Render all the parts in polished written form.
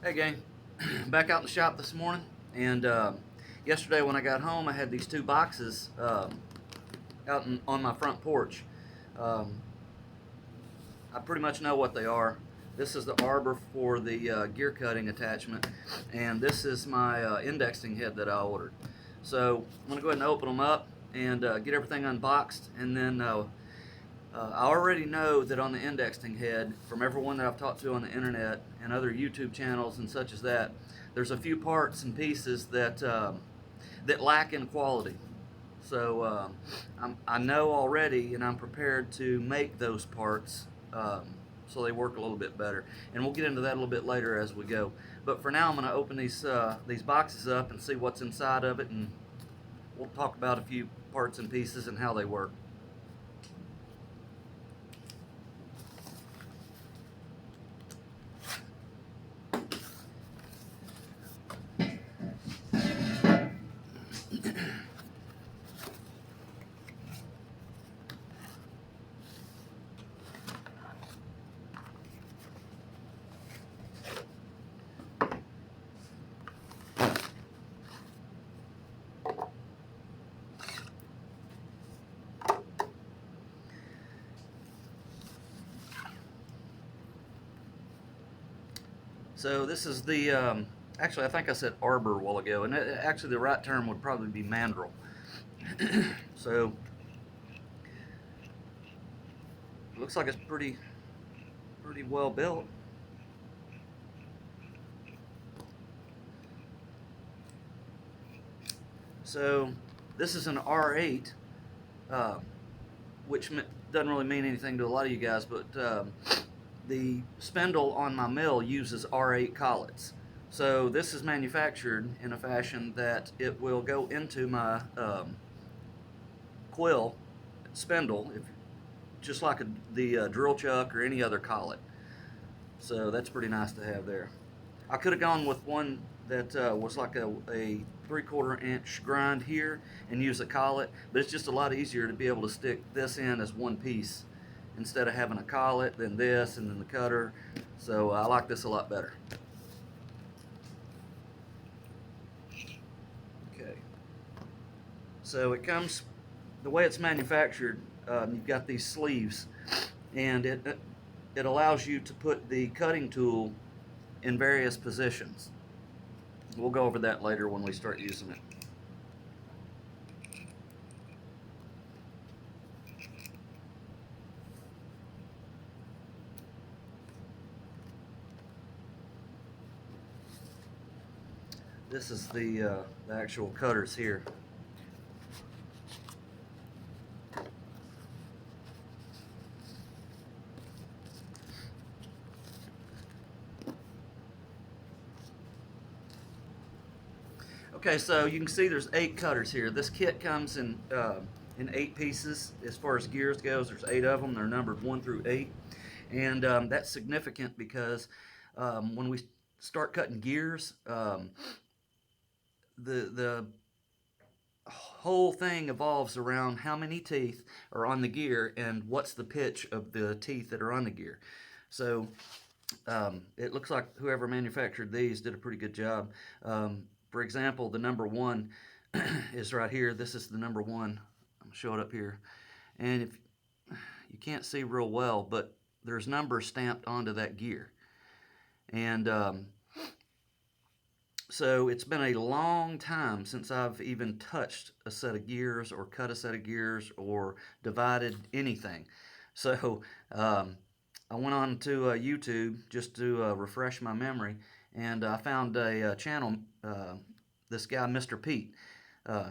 Hey gang, back out in the shop this morning, and yesterday when I got home, I had these two boxes on my front porch. Um, I pretty much know what they are. This is the arbor for the gear cutting attachment, and this is my indexing head that I ordered. So I'm gonna go ahead and open them up and get everything unboxed, and then I already know that on the indexing head, from everyone that I've talked to on the internet and other YouTube channels and such as that, there's a few parts and pieces that lack in quality. So I know already, and I'm prepared to make those parts so they work a little bit better. And we'll get into that a little bit later as we go. But for now, I'm going to open these boxes up and see what's inside of it, and we'll talk about a few parts and pieces and how they work. So this is the, actually I think I said arbor a while ago, and actually the right term would probably be mandrel. So it looks like it's pretty well built. So this is an R8, uh, which doesn't really mean anything to a lot of you guys, but the spindle on my mill uses R8 collets. So this is manufactured in a fashion that it will go into my quill spindle, just like the drill chuck or any other collet. So that's pretty nice to have there. I could have gone with one that was like a 3/4 inch grind here and use a collet, but it's just a lot easier to be able to stick this in as one piece instead of having a collet, then this, and then the cutter. So I like this a lot better. Okay. So it comes, the way it's manufactured, you've got these sleeves, and it allows you to put the cutting tool in various positions. We'll go over that later when we start using it. This is the actual cutters here. Okay, so you can see there's 8 cutters here. This kit comes in 8 pieces. As far as gears goes, there's 8 of them. They're numbered 1 through 8, and that's significant because when we start cutting gears, the whole thing evolves around how many teeth are on the gear and what's the pitch of the teeth that are on the gear. So it looks like whoever manufactured these did a pretty good job. For example, the number 1 is right here. This is the number 1. I'm going to show it up here. And if you can't see real well, but there's numbers stamped onto that gear. And so it's been a long time since I've even touched a set of gears or cut a set of gears or divided anything. So I went on to YouTube just to refresh my memory, and I found a channel, this guy, Mr. Pete.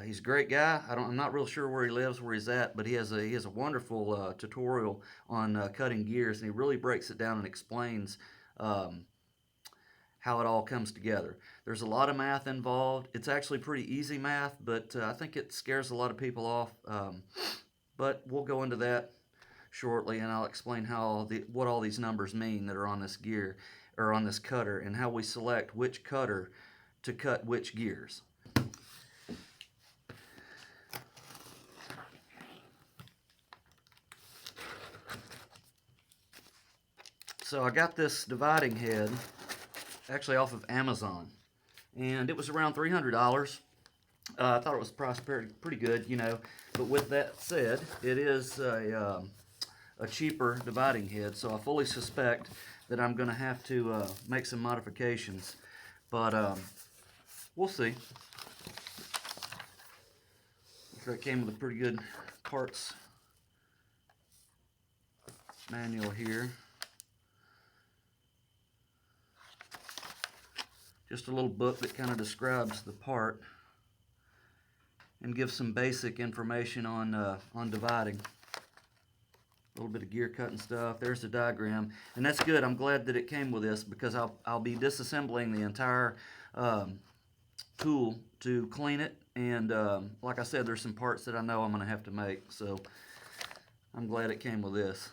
He's a great guy. I'm not real sure where he lives, where he's at, but he has a wonderful tutorial on cutting gears, and he really breaks it down and explains how it all comes together. There's a lot of math involved. It's actually pretty easy math, but I think it scares a lot of people off. But we'll go into that shortly, and I'll explain what all these numbers mean that are on this gear or on this cutter, and how we select which cutter to cut which gears. So I got this dividing head actually off of Amazon, and it was around $300. I thought it was priced pretty good, you know. But with that said, it is a cheaper dividing head, so I fully suspect that I'm going to have to make some modifications. But we'll see. Looks like it came with a pretty good parts manual here. Just a little book that kind of describes the part and gives some basic information on dividing. A little bit of gear cutting stuff. There's the diagram, and that's good. I'm glad that it came with this because I'll be disassembling the entire tool to clean it, and like I said, there's some parts that I know I'm going to have to make, so I'm glad it came with this.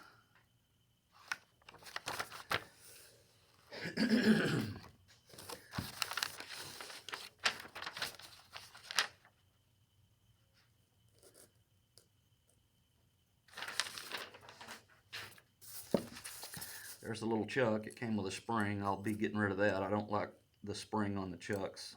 There's a little chuck. It came with a spring. I'll be getting rid of that. I don't like the spring on the chucks.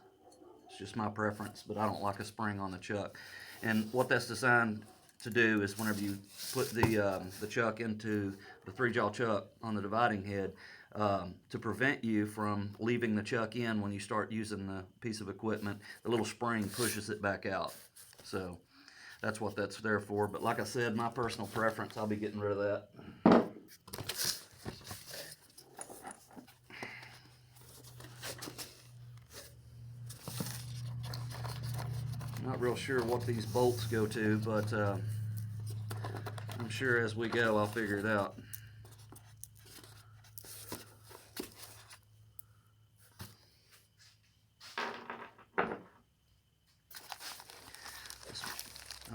It's just my preference, but I don't like a spring on the chuck. And what that's designed to do is whenever you put the chuck into the 3-jaw chuck on the dividing head, to prevent you from leaving the chuck in when you start using the piece of equipment, the little spring pushes it back out. So that's what that's there for. But like I said, my personal preference, I'll be getting rid of that. Not real sure what these bolts go to, but I'm sure as we go I'll figure it out.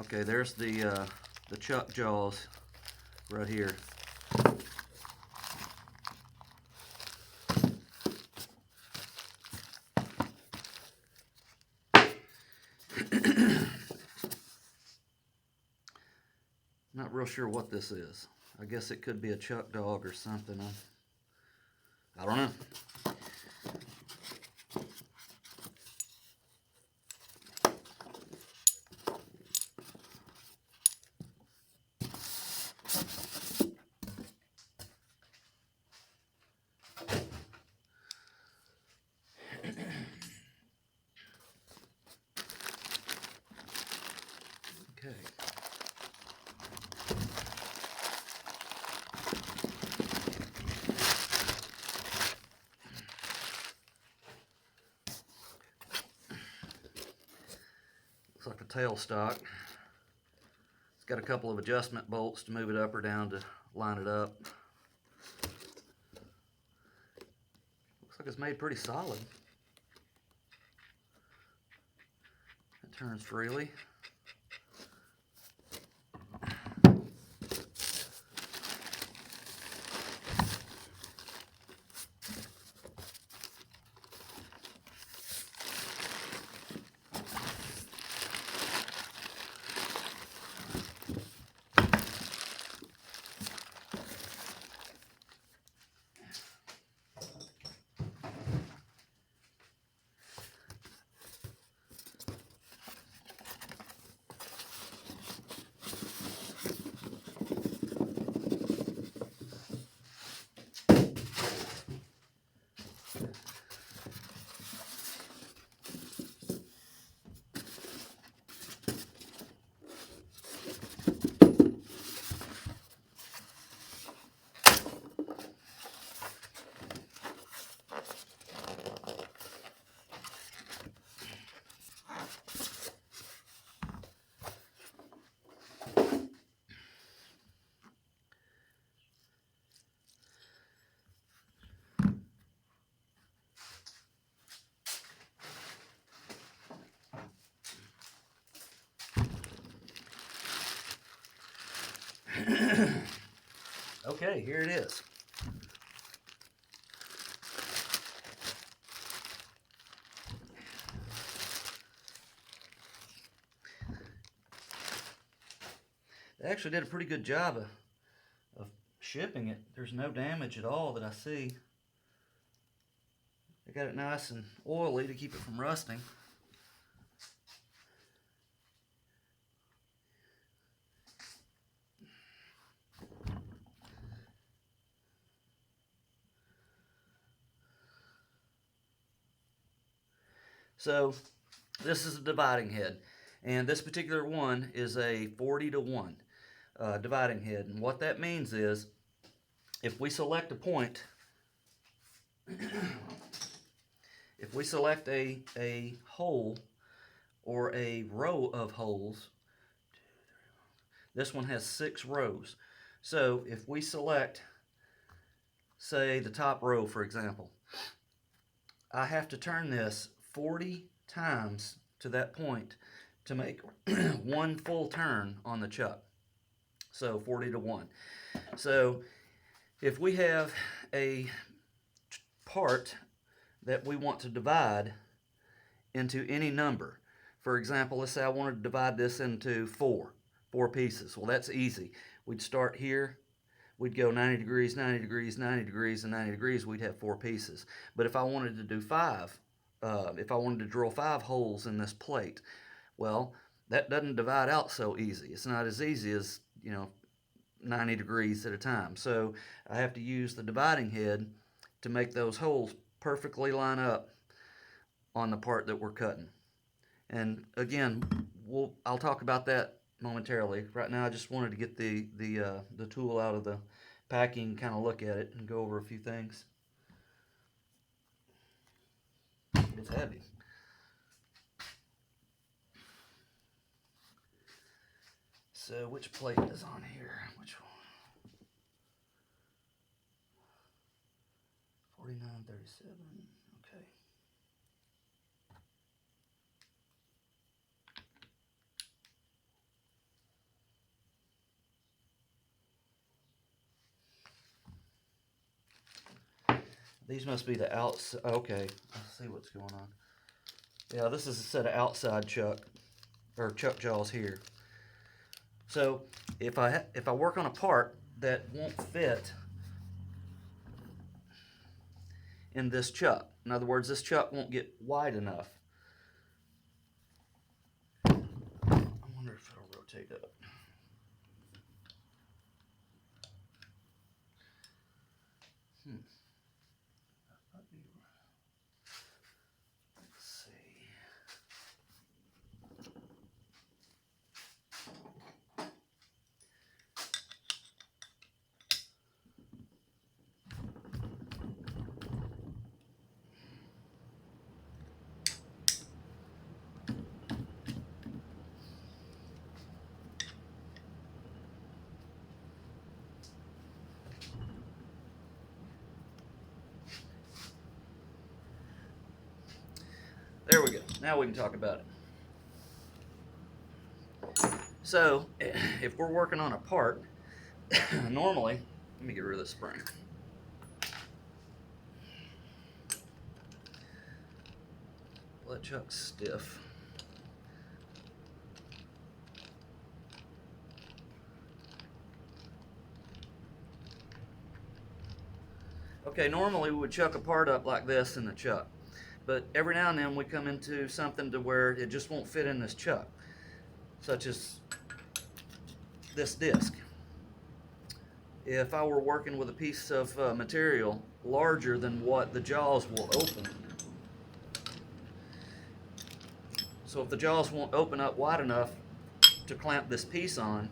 Okay, there's the chuck jaws right here. Not real sure what this is. I guess it could be a chuck dog or something. I don't know. Okay. Looks like the tailstock. It's got a couple of adjustment bolts to move it up or down to line it up. Looks like it's made pretty solid. It turns freely. Okay, here it is. They actually did a pretty good job of shipping it. There's no damage at all that I see. I got it nice and oily to keep it from rusting. So this is a dividing head, and this particular one is a 40-to-1 dividing head. And what that means is, if we select a point, if we select a hole or a row of holes, this one has 6 rows. So if we select, say, the top row, for example, I have to turn this 40 times to that point to make one full turn on the chuck. So 40-to-1. So if we have a part that we want to divide into any number, for example, let's say I wanted to divide this into four pieces. Well, that's easy. We'd start here, we'd go 90 degrees, 90 degrees, 90 degrees, and 90 degrees, we'd have 4 pieces. But if I wanted to do 5, if I wanted to drill 5 holes in this plate, well, that doesn't divide out so easy. It's not as easy as, 90 degrees at a time. So I have to use the dividing head to make those holes perfectly line up on the part that we're cutting. And again, I'll talk about that momentarily. Right now I just wanted to get the tool out of the packing, kind of look at it and go over a few things. It's heavy. So which plate is on here? Which one? 4937. Okay. These must be the outside. Okay, let's see what's going on. Yeah, this is a set of outside chuck jaws here. So if I work on a part that won't fit in this chuck, in other words, this chuck won't get wide enough. I wonder if it'll rotate up. Let's see. There we go. Now we can talk about it. So, if we're working on a part, normally, let me get rid of the spring. That chuck's stiff. Okay, normally we would chuck a part up like this in the chuck. But every now and then we come into something to where it just won't fit in this chuck, such as this disc. If I were working with a piece of material larger than what the jaws will open, so if the jaws won't open up wide enough to clamp this piece on,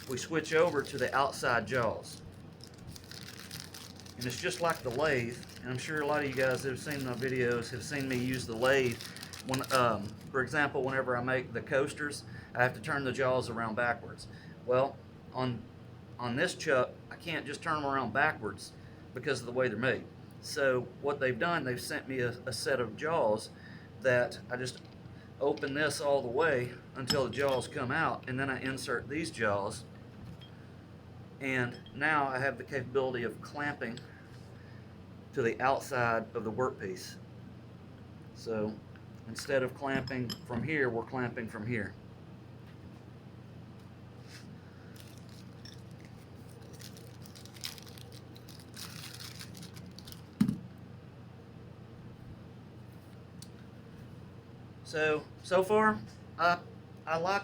we switch over to the outside jaws. And it's just like the lathe, and I'm sure a lot of you guys that have seen my videos have seen me use the lathe. When, for example, whenever I make the coasters, I have to turn the jaws around backwards. Well, on this chuck, I can't just turn them around backwards because of the way they're made. So what they've done, they've sent me a set of jaws that I just open this all the way until the jaws come out, and then I insert these jaws, and now I have the capability of clamping to the outside of the workpiece. So instead of clamping from here, we're clamping from here. So far, I like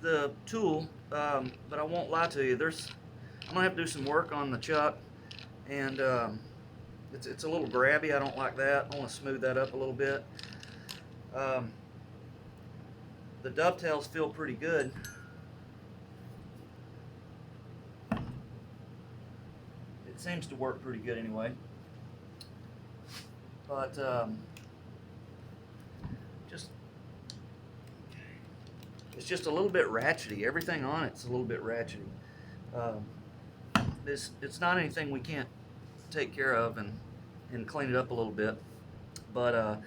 the tool, but I won't lie to you. I'm gonna have to do some work on the chuck, and it's a little grabby. I don't like that. I want to smooth that up a little bit. Um, the dovetails feel pretty good. It seems to work pretty good anyway. But just it's just a little bit ratchety. Everything on it's a little bit ratchety. It's not anything we can't take care of and clean it up a little bit. But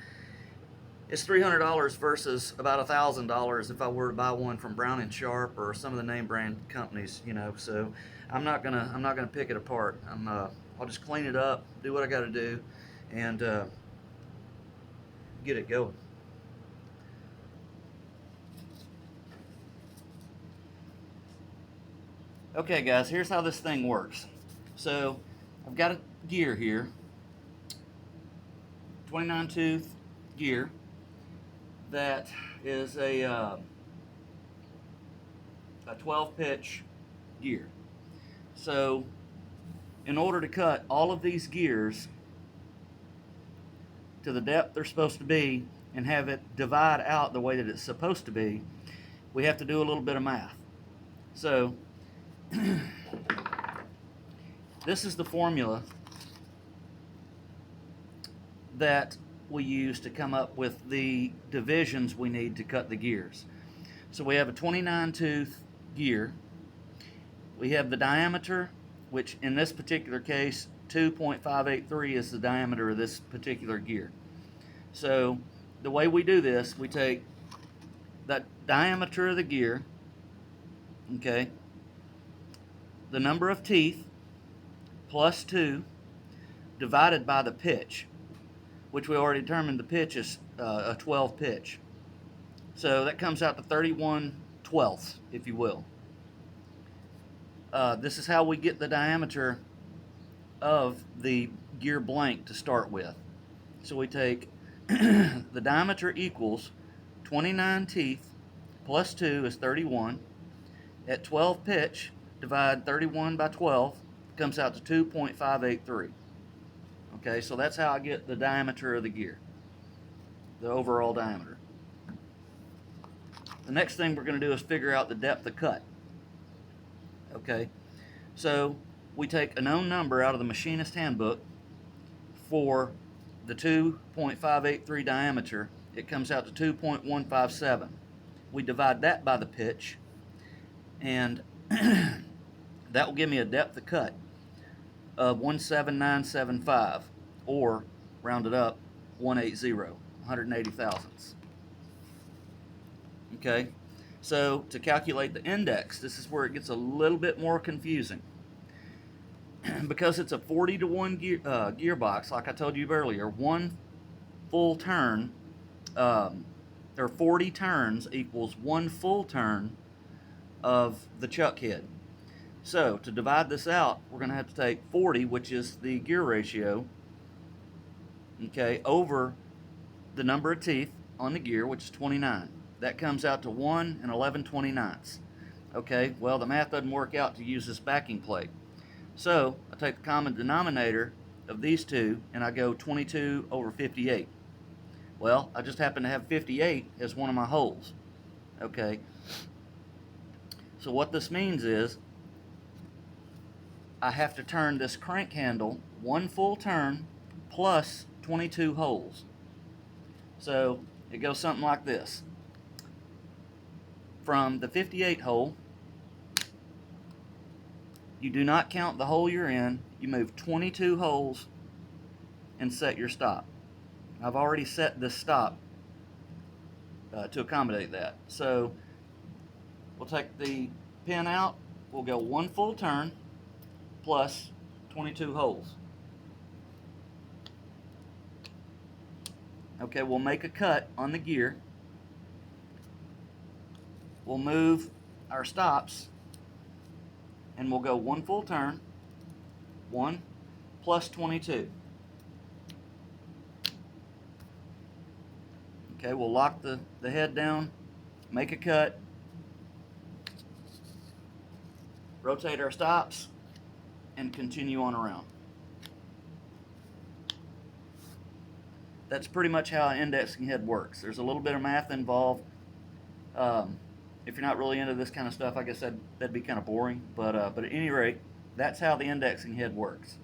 it's $300 versus about $1,000 if I were to buy one from Brown and Sharp or some of the name brand companies, you know. So I'm not gonna pick it apart. I'll just clean it up, do what I got to do, and get it going. Okay, guys, here's how this thing works. So I've got a gear here, 29 tooth gear that is a 12 pitch gear. So in order to cut all of these gears to the depth they're supposed to be and have it divide out the way that it's supposed to be, we have to do a little bit of math. So this is the formula that we use to come up with the divisions we need to cut the gears. So we have a 29 tooth gear. We have the diameter, which in this particular case 2.583 is the diameter of this particular gear. So the way we do this, we take that diameter of the gear, okay, the number of teeth plus 2 divided by the pitch, which we already determined the pitch is a 12 pitch. So that comes out to 31/12, if you will. This is how we get the diameter of the gear blank to start with. So we take the diameter equals 29 teeth plus 2 is 31. At 12 pitch, divide 31 by 12, comes out to 2.583. Okay, so that's how I get the diameter of the gear, the overall diameter. The next thing we're going to do is figure out the depth of cut. Okay, so we take a known number out of the machinist handbook for the 2.583 diameter. It comes out to 2.157. We divide that by the pitch, and that will give me a depth of cut of 17975, or rounded up 180, 180 thousandths. Okay, so to calculate the index, this is where it gets a little bit more confusing. Because it's a 40-to-1 gearbox, like I told you earlier, one full turn, or 40 turns equals one full turn of the chuck head. So to divide this out, we're going to have to take 40, which is the gear ratio, okay, over the number of teeth on the gear, which is 29. That comes out to 1 11/29. Okay, well, the math doesn't work out to use this backing plate. So I take the common denominator of these two and I go 22 over 58. Well, I just happen to have 58 as one of my holes. Okay, so what this means is I have to turn this crank handle one full turn plus 22 holes. So it goes something like this. From the 58 hole, you do not count the hole you're in. You move 22 holes and set your stop. I've already set this stop to accommodate that. So we'll take the pin out. We'll go one full turn plus 22 holes. Okay, we'll make a cut on the gear. We'll move our stops and we'll go one full turn, 1 plus 22. Okay, we'll lock the head down, make a cut, rotate our stops, and continue on around. That's pretty much how an indexing head works. There's a little bit of math involved. If you're not really into this kind of stuff, I guess that'd be kind of boring. But at any rate, that's how the indexing head works.